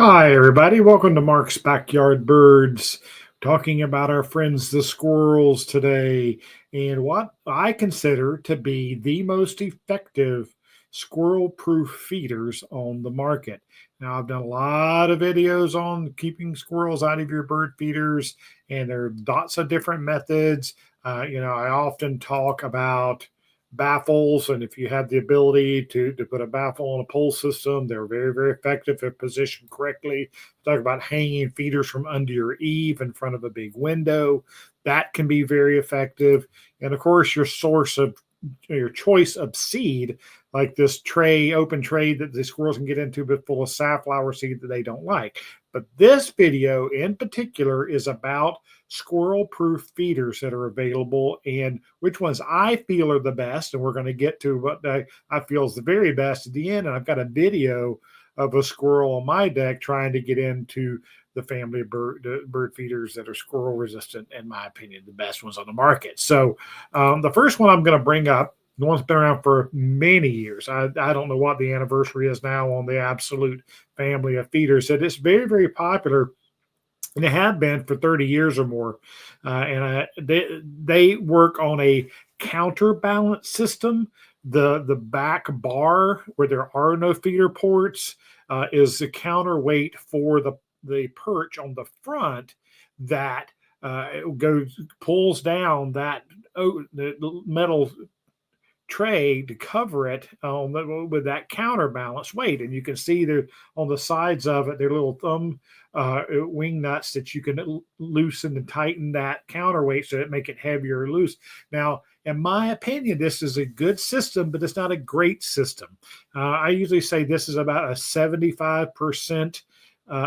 Hi, everybody. Welcome to Mark's Backyard Birds. Talking about our friends, the squirrels, today, and what I consider to be the most effective squirrel proof feeders on the market. Now, I've done a lot of videos on keeping squirrels out of your bird feeders, and there are lots of different methods. I often talk about baffles, and if you have the ability to put a baffle on a pole system, they're very, very effective if positioned correctly. Talk about hanging feeders from under your eave in front of a big window. That can be very effective. And of course, your choice of seed, like this open tray that the squirrels can get into, but full of safflower seed that they don't like. But this video in particular is about squirrel proof feeders that are available and which ones I feel are the best. And we're going to get to what I feel is the very best at the end. And I've got a video of a squirrel on my deck trying to get into the family of bird feeders that are squirrel resistant, in my opinion, the best ones on the market. So the first one I'm going to bring up, the one's been around for many years. I don't know what the anniversary is now on the absolute family of feeders. It's very, very popular, and they have been for 30 years or more. They work on a counterbalance system. The back bar where there are no feeder ports is the counterweight for the perch on the front that pulls down that the metal tray to cover it with that counterbalance weight. And you can see there on the sides of it, they're little thumb wing nuts that you can loosen and tighten that counterweight so that make it heavier or loose. Now, in my opinion, this is a good system, but it's not a great system. I usually say this is about a 75%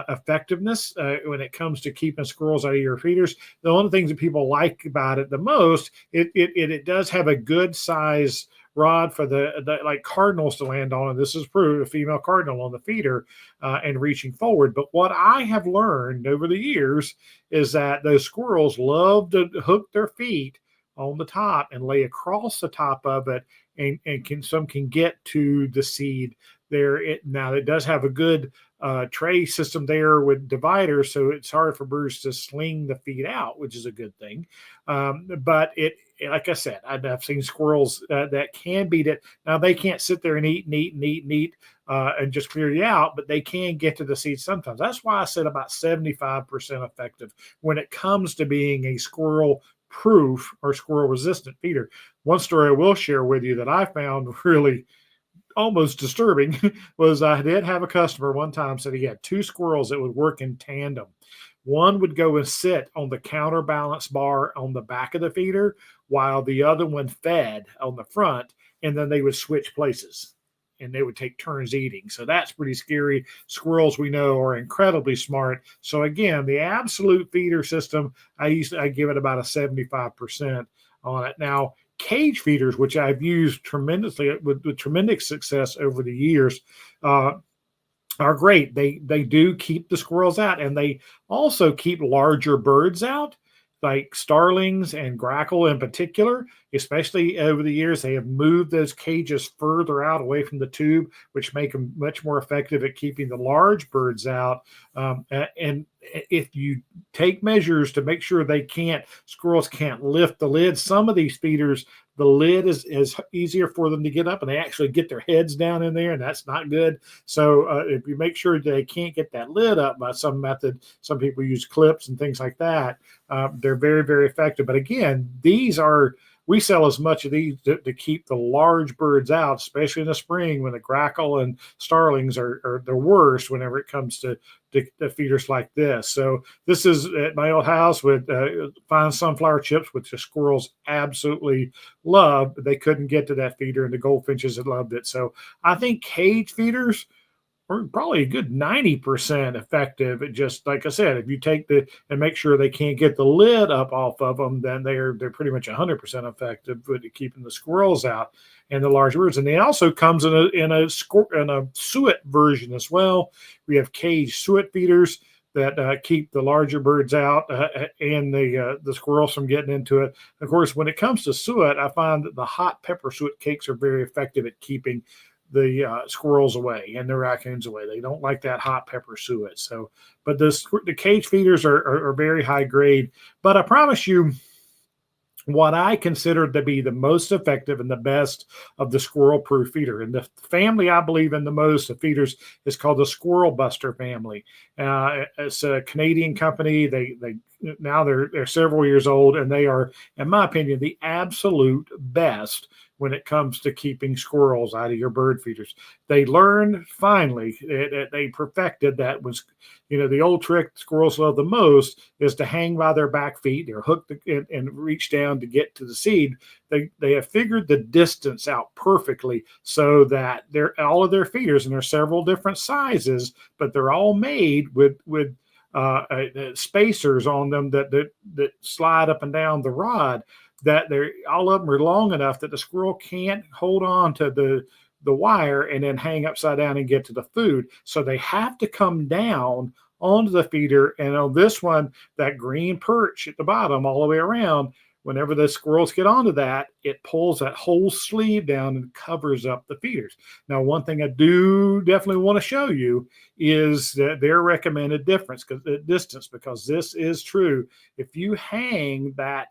effectiveness when it comes to keeping squirrels out of your feeders. The one of the things that people like about it the most, it does have a good size rod for the like cardinals to land on, and this is proved a female cardinal on the feeder and reaching forward. But what I have learned over the years is that those squirrels love to hook their feet on the top and lay across the top of it, and some can get to the seed there. Now it does have a good tray system there with dividers, so it's hard for birds to sling the feet out, which is a good thing. But like I said, I've seen squirrels that can beat it. Now they can't sit there and eat and eat and eat and eat and just clear you out, but they can get to the seed sometimes. That's why I said about 75% effective when it comes to being a squirrel proof or squirrel resistant feeder. One story I will share with you that I found really almost disturbing was I did have a customer one time said he had two squirrels that would work in tandem. One would go and sit on the counterbalance bar on the back of the feeder while the other one fed on the front, and then they would switch places and they would take turns eating. So that's pretty scary. Squirrels, we know, are incredibly smart. So again, the absolute feeder system, I give it about a 75% on it. Now, cage feeders, which I've used tremendously with tremendous success over the years, are great. They do keep the squirrels out, and they also keep larger birds out, like starlings and grackle in particular. Especially over the years, they have moved those cages further out away from the tube, which make them much more effective at keeping the large birds out. And if you take measures to make sure squirrels can't lift the lid, some of these feeders, the lid is easier for them to get up, and they actually get their heads down in there, and that's not good. So if you make sure they can't get that lid up by some method, some people use clips and things like that. They're very, very effective. But again, we sell as much of these to keep the large birds out, especially in the spring when the grackle and starlings are the worst whenever it comes to feeders like this. So this is at my old house with fine sunflower chips, which the squirrels absolutely love, but they couldn't get to that feeder, and the goldfinches had loved it. So I think cage feeders are probably a good 90% effective. It just, like I said, if you take and make sure they can't get the lid up off of them, then they're pretty much 100% effective with keeping the squirrels out and the large birds. And it also comes in a suet version as well. We have cage suet feeders that keep the larger birds out and the squirrels from getting into it. Of course, when it comes to suet, I find that the hot pepper suet cakes are very effective at keeping the squirrels away and the raccoons away. They don't like that hot pepper suet. So, but the cage feeders are very high grade. But I promise you, what I consider to be the most effective and the best of the squirrel proof feeder. And the family I believe in the most of feeders is called the Squirrel Buster family. It's a Canadian company. They now they're several years old, and they are, in my opinion, the absolute best when it comes to keeping squirrels out of your bird feeders. They learned finally, they perfected that. Was, the old trick squirrels love the most is to hang by their back feet. They're hooked and reach down to get to the seed. They have figured the distance out perfectly so that they're all of their feeders, and there's several different sizes, but they're all made with spacers on them that slide up and down the rod, that they're all of them are long enough that the squirrel can't hold on to the wire and then hang upside down and get to the food. So they have to come down onto the feeder. And on this one, that green perch at the bottom all the way around, whenever the squirrels get onto that, it pulls that whole sleeve down and covers up the feeders. Now, one thing I do definitely want to show you is that their recommended distance, because this is true. If you hang that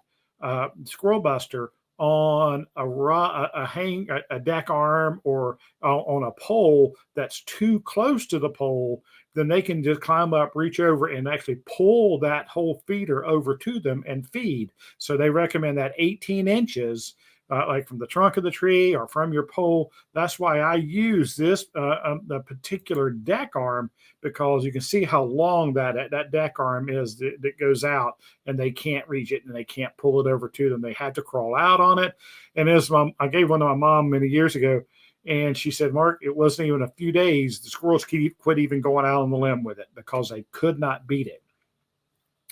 Squirrel Buster on a deck arm or on a pole that's too close to the pole, then they can just climb up, reach over, and actually pull that whole feeder over to them and feed. So they recommend that 18 inches, like from the trunk of the tree or from your pole. That's why I use this the particular deck arm, because you can see how long that deck arm is that goes out, and they can't reach it and they can't pull it over to them. They had to crawl out on it. And I gave one to my mom many years ago, and she said, Mark, it wasn't even a few days, the squirrels quit even going out on the limb with it because they could not beat it.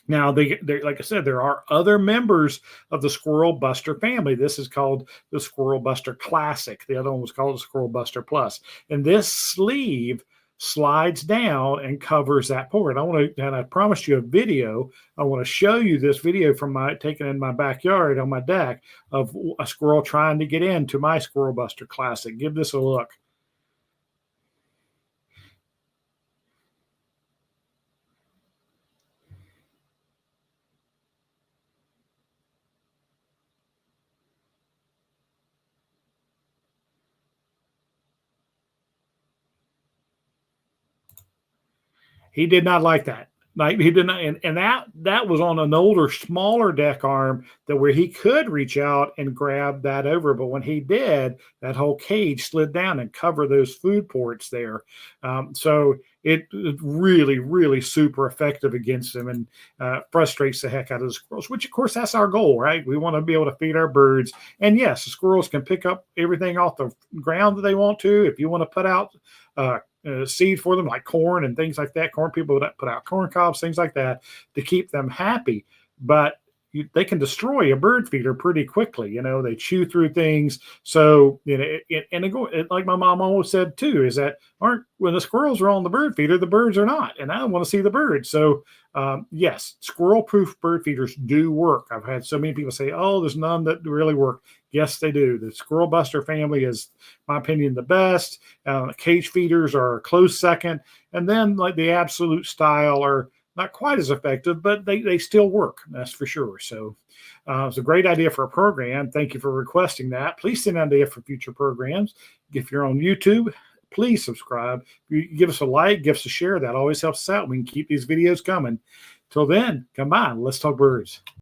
Now, they like I said, there are other members of the Squirrel Buster family. This is called the Squirrel Buster Classic. The other one was called the Squirrel Buster Plus. And this sleeve slides down and covers that port. And I promised you a video. I want to show you this video from taken in my backyard on my deck of a squirrel trying to get into my Squirrel Buster Classic. Give this a look. He did not like that. Like, he didn't, and that was on an older, smaller deck arm that where he could reach out and grab that over. But when he did, that whole cage slid down and covered those food ports there. So it really, really super effective against them, and frustrates the heck out of the squirrels, which of course that's our goal, right? We want to be able to feed our birds. And yes, the squirrels can pick up everything off the ground that they want to. If you want to put out seed for them, like corn and things like that. Corn people that put out corn cobs, things like that, to keep them happy. But they can destroy a bird feeder pretty quickly. They chew through things. So, and they go, like my mom always said too, is that when the squirrels are on the bird feeder, the birds are not. And I want to see the birds. So, yes, squirrel proof bird feeders do work. I've had so many people say, oh, there's none that really work. Yes, they do. The Squirrel Buster family is, in my opinion, the best. Cage feeders are a close second. And then like the absolute style are not quite as effective, but they still work. That's for sure. So it's a great idea for a program. Thank you for requesting that. Please send an idea for future programs. If you're on YouTube, please subscribe. You give us a like, give us a share. That always helps us out. We can keep these videos coming. Till then, come on, let's talk birds.